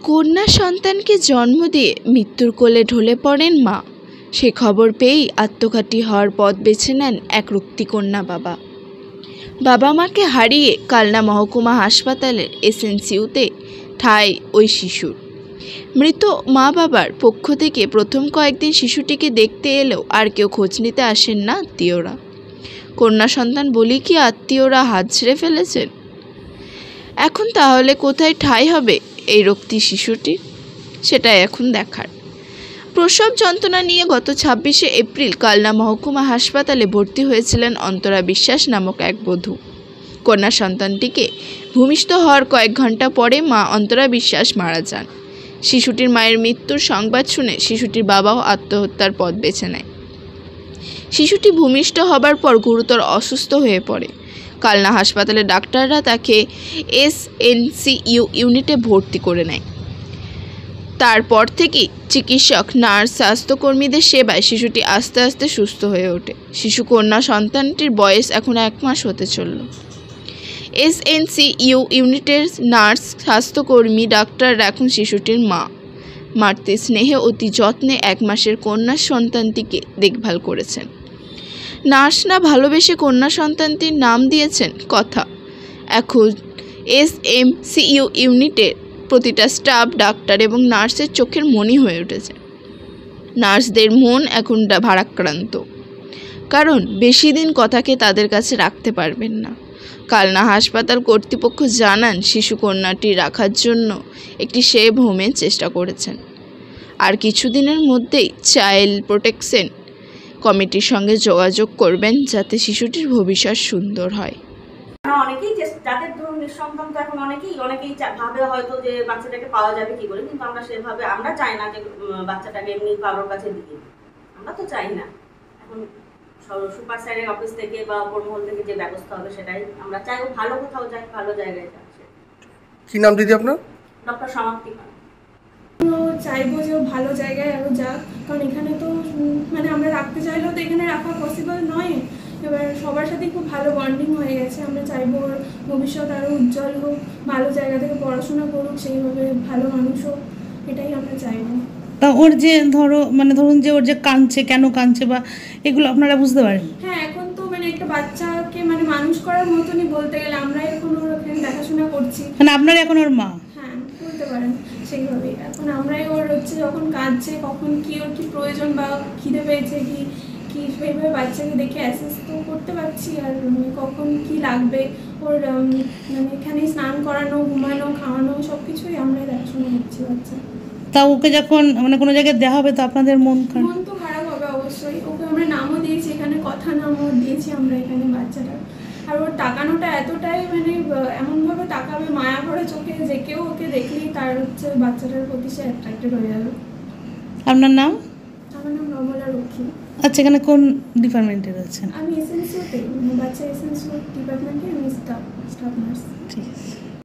কন্যা সন্তানকে জন্ম দিয়ে মৃত্যুর কোলে ঢলে পড়েন মা। সে খবর পেয়েই আত্মঘাতী হওয়ার পথ বেছে নেন এক রক্তিকন্যা বাবা। বাবা মাকে হারিয়ে কালনা মহকুমা হাসপাতালের এসএনসিইউতে ঠাঁই ওই শিশুর। মৃত মা বাবার পক্ষ থেকে প্রথম কয়েকদিন শিশুটিকে দেখতে এলেও আর কেউ খোঁজ নিতে আসেন না আত্মীয়রা। কন্যা সন্তান বলি কি আত্মীয়রা হাত ছেড়ে ফেলেছেন? এখন তাহলে কোথায় ঠাঁই হবে এই রক্তি শিশুটির, সেটাই এখন দেখার। প্রসব যন্ত্রণা নিয়ে গত 26শে এপ্রিল কালনা মহকুমা হাসপাতালে ভর্তি হয়েছিলেন অন্তরা বিশ্বাস নামক এক বধূ। কন্যা সন্তানটিকে ভূমিষ্ঠ হওয়ার কয়েক ঘন্টা পরে মা অন্তরা বিশ্বাস মারা যান। শিশুটির মায়ের মৃত্যুর সংবাদ শুনে শিশুটির বাবাও আত্মহত্যার পথ বেছে নেয়। শিশুটি ভূমিষ্ঠ হবার পর গুরুতর অসুস্থ হয়ে পড়ে। কালনা হাসপাতালের ডাক্তাররা তাকে এসএনসিইউ ইউনিটে ভর্তি করে নেয়। তারপর থেকেই চিকিৎসক, নার্স, স্বাস্থ্যকর্মীদের সেবায় শিশুটি আস্তে আস্তে সুস্থ হয়ে ওঠে। শিশু কন্যা সন্তানটির বয়স এখন 1 মাস হতে চলল। এসএনসিইউ ইউনিটের নার্স, স্বাস্থ্যকর্মী, ডাক্তাররা এখন শিশুটির মা। মাতৃ স্নেহে অতি যত্নে 1 মাসের কন্যা সন্তানটিকে দেখভাল করেছেন। নার্সরা ভালোবেসে কন্যা সন্তানটির নাম দিয়েছেন কথা। এখন এসএনসিইউ ইউনিটের প্রতিটা স্টাফ, ডাক্তার এবং নার্সের চোখের মনি হয়ে উঠেছে। নার্সদের মন এখন ভারাক্রান্ত, কারণ বেশি দিন কথাকে তাদের কাছে রাখতে পারবেন না। কালনা হাসপাতাল কর্তৃপক্ষ জানান শিশু কন্যাটি রাখার জন্য একটি সেভ হোমে চেষ্টা করেছেন। আর কিছুদিনের মধ্যেই চাইল্ড প্রোটেকশন কমিটির সঙ্গে যোগাযোগ করবেন যাতে শিশুটির ভবিষ্যৎ সুন্দর হয়। অনেকেই যাদের ধরুন নিঃসন্তান, তো এখন অনেকেই ভাবে হয়তো যে বাচ্চাটাকে পাওয়া যাবে কি করে, কিন্তু আমরা সেভাবে আমরা চাই না যে বাচ্চাটাকে এমনি কারোর কাছে দিই, আমরা তো চাই না। এখন সুপার সাইডের অফিস থেকে বা ওপর মহল থেকে যে ব্যবস্থা হবে সেটাই আমরা চাই, ও ভালো কোথাও যায়, ভালো জায়গায় যাচ্ছে। কি নাম দিদি আপনার? ডক্টর সমাপ্তি। চাইবো যে ও ভালো জায়গায় আরও যাক, কারণ এখানে তো মানে আমরা রাখতে চাইলেও তো এখানে রাখা পসিবল নয়। এবার সবার সাথে খুব ভালো বন্ডিং হয়ে গেছে। আমরা চাইবো ওর ভবিষ্যৎ আরও উজ্জ্বল হোক, ভালো জায়গা থেকে পড়াশোনা করুক, সেইভাবে ভালো মানুষ হোক, এটাই আমরা চাইবো। তা ওর যে ধরুন যে ওর যে কাঁদছে, কেন কাঁদছে বা এগুলো আপনারা বুঝতে পারেন? হ্যাঁ, এখন তো মানে একটা বাচ্চাকে মানে মানুষ করার মতনই বলতে গেলে আমরাই এখন ওর ওখানে দেখাশোনা করছি। মানে আপনারা এখন ওর মা? হ্যাঁ, বলতে পারেন সেইভাবেই। এখন আমরাই ওর যখন কাঁদছে, কখন কি ওর কি প্রয়োজন বা খিদে পেয়েছে কি সেইভাবে বাচ্চাকে দেখে অ্যাসেস তো করতে পারছি। আর কখন কি লাগবে ওর মানে এখানে স্নান করানো, ঘুমানো, খাওয়ানো সব কিছুই আমরাই দেখাশোনা করছি বাচ্চা। তা ওকে যখন মানে কোনো জায়গায় দেওয়া হবে তো আপনাদের মন তো খারাপ হবে অবশ্যই। ওকে আমরা নামও দিয়েছি, এখানে কথা নামও দিয়েছি আমরা এখানে বাচ্চাটা। আর ওর তাকানোটা এতটাই মানে এমনভাবে তাকাবে মায়া ভরে চোখে, যে কেউ ওকে দেখলেই তার বাচ্চাটার প্রতি সে অ্যাট্রাক্টেড হয়ে যাবে। আপনার নাম? আমার নাম রমলা রক্ষী। আচ্ছা, এখানে কোন ডিপার্টমেন্টে রয়েছেন? আমি এসএনসিইউতে, বাচ্চা এসএনসিইউ ডিপার্টমেন্টে আমি স্টাফ নার্স। ঠিক আছে।